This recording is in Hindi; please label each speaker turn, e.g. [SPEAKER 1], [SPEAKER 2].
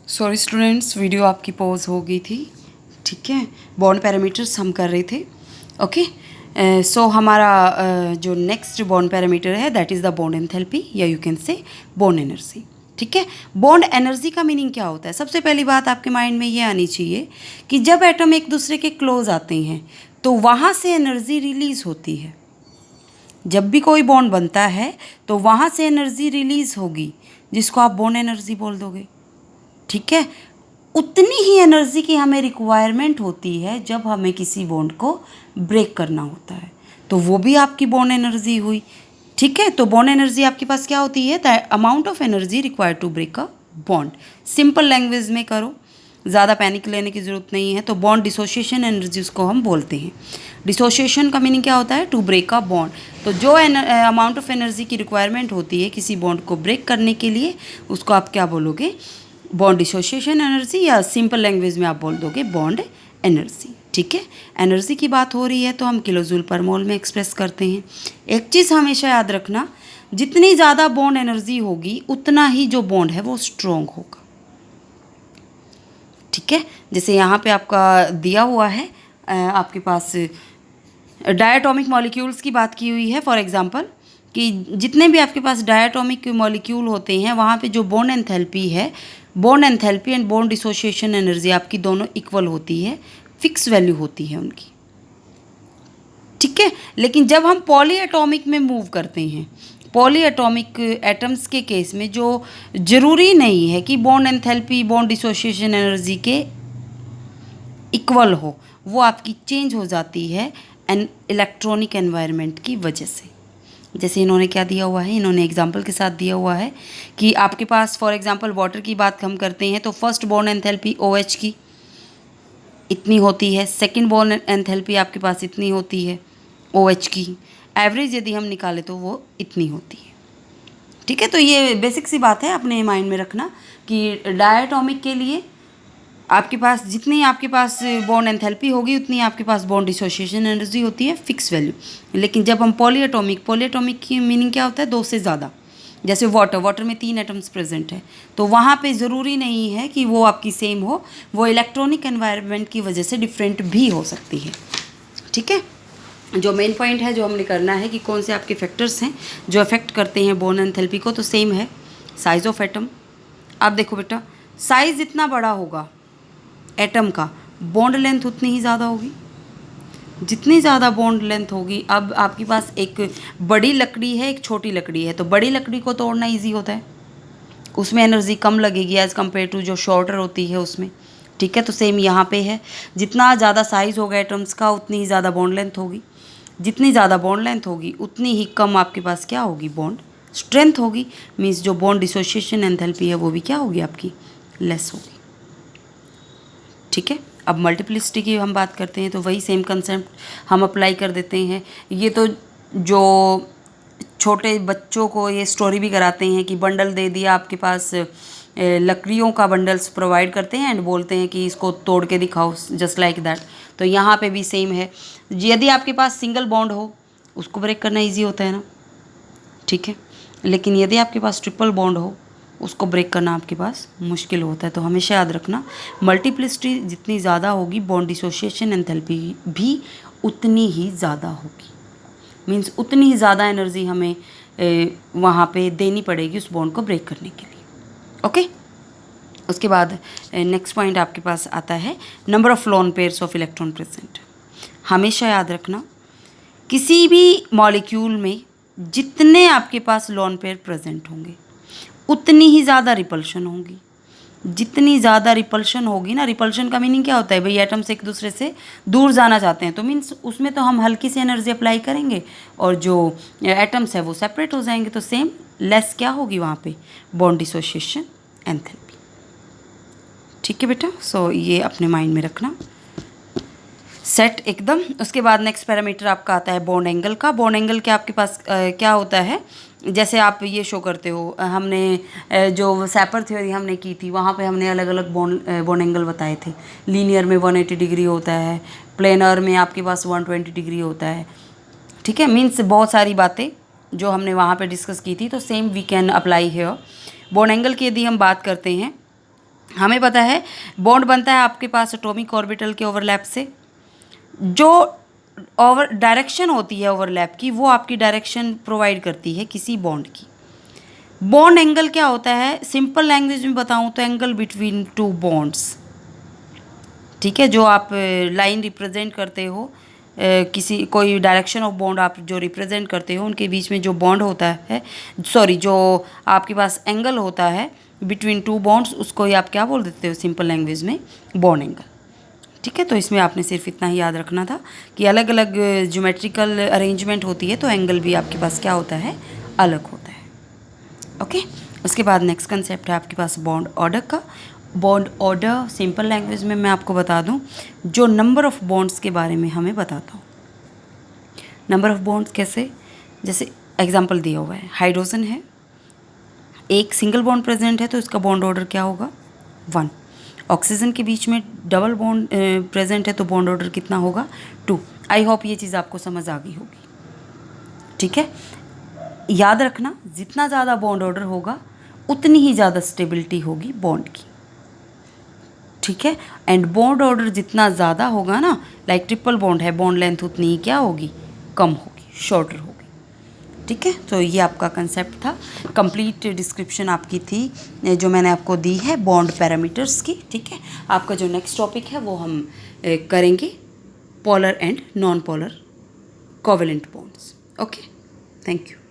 [SPEAKER 1] सॉरी स्टूडेंट्स, वीडियो आपकी पॉज हो गई थी। ठीक है, बॉन्ड पैरामीटर्स हम कर रहे थे। ओके, सो हमारा जो नेक्स्ट बॉन्ड पैरामीटर है that is the bond enthalpy या you can say bond energy. ठीक है, बॉन्ड एनर्जी का मीनिंग क्या होता है? सबसे पहली बात आपके माइंड में ये आनी चाहिए कि जब एटम एक दूसरे के क्लोज आते हैं तो वहाँ से एनर्जी रिलीज होती है। जब भी कोई बॉन्ड बनता है तो वहाँ से एनर्जी रिलीज होगी, जिसको आप बॉन्ड एनर्जी बोल दोगे। ठीक है, उतनी ही एनर्जी की हमें रिक्वायरमेंट होती है जब हमें किसी बॉन्ड को ब्रेक करना होता है, तो वो भी आपकी बॉन्ड एनर्जी हुई। ठीक है, तो बॉन्ड एनर्जी आपके पास क्या होती है? The amount of energy required to break a bond. Simple language में करो, ज़्यादा पैनिक लेने की ज़रूरत नहीं है। तो बॉन्ड डिसोसिएशन एनर्जी उसको हम बोलते हैं। डिसोसिएशन का मीनिंग क्या होता है? To break a bond. तो जो अमाउंट ऑफ एनर्जी की रिक्वायरमेंट होती है किसी बॉन्ड को ब्रेक करने के लिए, उसको आप क्या बोलोगे? बॉन्ड डिसोसिएशन एनर्जी, या सिंपल लैंग्वेज में आप बोल दोगे बॉन्ड एनर्जी। ठीक है, एनर्जी की बात हो रही है तो हम किलोजूल पर मोल में एक्सप्रेस करते हैं। एक चीज़ हमेशा याद रखना, जितनी ज़्यादा बॉन्ड एनर्जी होगी उतना ही जो बॉन्ड है वो स्ट्रॉन्ग होगा। ठीक है, जैसे यहाँ पे आपका दिया हुआ है, आपके पास डायटोमिक मॉलिक्यूल्स की बात की हुई है। फॉर एग्जांपल कि जितने भी आपके पास डायटोमिक मॉलिक्यूल होते हैं वहाँ पे जो बॉन्ड एंथैल्पी है, bond enthalpy and bond dissociation energy आपकी दोनों इक्वल होती है, फिक्स वैल्यू होती है उनकी। ठीक है, लेकिन जब हम पॉली एटॉमिक में मूव करते हैं, पॉली एटॉमिक एटम्स के केस में जो ज़रूरी नहीं है कि bond enthalpy bond dissociation energy के इक्वल हो, वो आपकी चेंज हो जाती है एन इलेक्ट्रॉनिक एनवायरनमेंट की वजह से। जैसे इन्होंने क्या दिया हुआ है, इन्होंने एग्जांपल के साथ दिया हुआ है कि आपके पास फॉर एग्जांपल वाटर की बात हम करते हैं तो फर्स्ट बॉन्ड एंथैल्पी OH की इतनी होती है, सेकंड बॉन्ड एंथैल्पी आपके पास इतनी होती है OH की, एवरेज यदि हम निकालें तो वो इतनी होती है। ठीक है, तो ये बेसिक सी बात है, अपने माइंड में रखना कि डायटोमिक के लिए आपके पास जितनी आपके पास बॉन्ड एंथैल्पी होगी उतनी आपके पास बॉन्ड डिसोसिएशन एनर्जी होती है, फिक्स वैल्यू। लेकिन जब हम पॉलीएटॉमिक की मीनिंग क्या होता है? दो से ज़्यादा। जैसे वाटर में 3 एटम्स प्रेजेंट है तो वहाँ पे ज़रूरी नहीं है कि वो आपकी सेम हो, वो इलेक्ट्रॉनिक एनवायरनमेंट की वजह से डिफरेंट भी हो सकती है। ठीक है, जो मेन पॉइंट है जो हमने करना है कि कौन से आपके फैक्टर्स हैं जो अफेक्ट करते हैं बॉन्ड एंथैल्पी को, तो सेम है साइज़ ऑफ एटम। अब देखो बेटा, साइज़ जितना बड़ा होगा एटम का, बॉन्ड लेंथ उतनी ही ज़्यादा होगी। जितनी ज़्यादा बॉन्ड लेंथ होगी, अब आपके पास एक बड़ी लकड़ी है, एक छोटी लकड़ी है, तो बड़ी लकड़ी को तोड़ना इजी होता है, उसमें एनर्जी कम लगेगी एज़ कम्पेयर टू जो शॉर्टर होती है उसमें। ठीक है, तो सेम यहाँ पे है, जितना ज़्यादा साइज़ होगा एटम्स का उतनी ही ज़्यादा बॉन्ड लेंथ होगी। जितनी ज़्यादा बॉन्ड लेंथ होगी उतनी ही कम आपके पास क्या होगी? बॉन्ड स्ट्रेंथ होगी। मीन्स जो बॉन्ड डिसोसिएशन एंथैल्पी है वो भी क्या होगी? आपकी लेस होगी। ठीक है, अब मल्टीप्लिसिटी की हम बात करते हैं तो वही सेम कंसेप्ट हम अप्लाई कर देते हैं। ये तो जो छोटे बच्चों को ये स्टोरी भी कराते हैं कि बंडल दे दिया आपके पास, लकड़ियों का बंडल्स प्रोवाइड करते हैं एंड बोलते हैं कि इसको तोड़ के दिखाओ, जस्ट लाइक दैट। तो यहाँ पे भी सेम है, यदि आपके पास सिंगल बॉन्ड हो उसको ब्रेक करना ईजी होता है ना। ठीक है, लेकिन यदि आपके पास ट्रिपल बॉन्ड हो उसको ब्रेक करना आपके पास मुश्किल होता है। तो हमेशा याद रखना, मल्टीप्लिसिटी जितनी ज़्यादा होगी बॉन्ड डिसोसिएशन एंथैल्पी भी उतनी ही ज़्यादा होगी। मीन्स उतनी ही ज़्यादा एनर्जी हमें वहाँ पे देनी पड़ेगी उस बॉन्ड को ब्रेक करने के लिए। ओके, उसके बाद नेक्स्ट पॉइंट आपके पास आता है number of lone pairs of electron present. हमेशा याद रखना, किसी भी मॉलिक्यूल में जितने आपके पास लोन पेयर प्रेजेंट होंगे उतनी ही ज़्यादा रिपल्शन होगी। जितनी ज़्यादा रिपल्शन होगी ना, रिपल्शन का मीनिंग क्या होता है भाई? एटम्स एक दूसरे से दूर जाना चाहते हैं तो मीन्स उसमें तो हम हल्की सी एनर्जी अप्लाई करेंगे और जो एटम्स है वो सेपरेट हो जाएंगे, तो सेम लेस क्या होगी वहाँ पे? Bond dissociation enthalpy. ठीक है बेटा, सो ये अपने माइंड में रखना, सेट एकदम। उसके बाद नेक्स्ट पैरामीटर आपका आता है बॉन्ड एंगल का। बॉन्ड एंगल के आपके पास क्या होता है? जैसे आप ये शो करते हो, हमने जो सैपर थ्योरी हमने की थी वहाँ पे हमने अलग अलग बॉन्ड एंगल बताए थे। लीनियर में 180 डिग्री होता है, प्लेनर में आपके पास 120 डिग्री होता है। ठीक है, मीन्स बहुत सारी बातें जो हमने वहाँ पे डिस्कस की थी, तो same we can apply here. Bond angle की यदि हम बात करते हैं हमें पता है बॉन्ड बनता है आपके पास एटॉमिक ऑर्बिटल के ओवरलैप से। जो ओवर डायरेक्शन होती है ओवरलैप की, वो आपकी डायरेक्शन प्रोवाइड करती है किसी बॉन्ड की। बॉन्ड एंगल क्या होता है, सिंपल लैंग्वेज में बताऊं तो एंगल बिटवीन टू बॉन्ड्स, ठीक है। जो आप लाइन रिप्रेजेंट करते हो, किसी कोई डायरेक्शन ऑफ बॉन्ड आप जो रिप्रेजेंट करते हो, उनके बीच में जो बॉन्ड होता है, सॉरी जो आपके पास एंगल होता है बिटवीन टू बॉन्ड्स, उसको ही आप क्या बोल देते हो सिंपल लैंग्वेज में, बॉन्ड एंगल, ठीक है। तो इसमें आपने सिर्फ इतना ही याद रखना था कि अलग अलग ज्योमेट्रिकल अरेंजमेंट होती है तो एंगल भी आपके पास क्या होता है, अलग होता है। ओके, उसके बाद नेक्स्ट कंसेप्ट है आपके पास बॉन्ड ऑर्डर का। बॉन्ड ऑर्डर सिंपल लैंग्वेज में मैं आपको बता दूं, जो नंबर ऑफ़ बॉन्ड्स के बारे में हमें बताता हूँ। नंबर ऑफ़ बॉन्ड्स कैसे, जैसे एग्जांपल दिया हुआ है, हाइड्रोजन है, एक सिंगल बॉन्ड प्रेजेंट है तो इसका बॉन्ड ऑर्डर क्या होगा, 1। ऑक्सीजन के बीच में डबल बॉन्ड प्रेजेंट है तो बॉन्ड ऑर्डर कितना होगा, 2। आई होप ये चीज़ आपको समझ आ गई होगी, ठीक है। याद रखना, जितना ज़्यादा बॉन्ड ऑर्डर होगा उतनी ही ज़्यादा स्टेबिलिटी होगी बॉन्ड की, ठीक है। एंड बॉन्ड ऑर्डर जितना ज़्यादा होगा ना, लाइक ट्रिपल बॉन्ड है, बॉन्ड लेंथ उतनी ही क्या होगी, कम होगी, शॉर्टर होगी, ठीक है। तो ये आपका कंसेप्ट था, कंप्लीट डिस्क्रिप्शन आपकी थी जो मैंने आपको दी है बॉन्ड पैरामीटर्स की, ठीक है। आपका जो नेक्स्ट टॉपिक है वो हम करेंगे polar and non polar covalent bonds. Okay, thank you.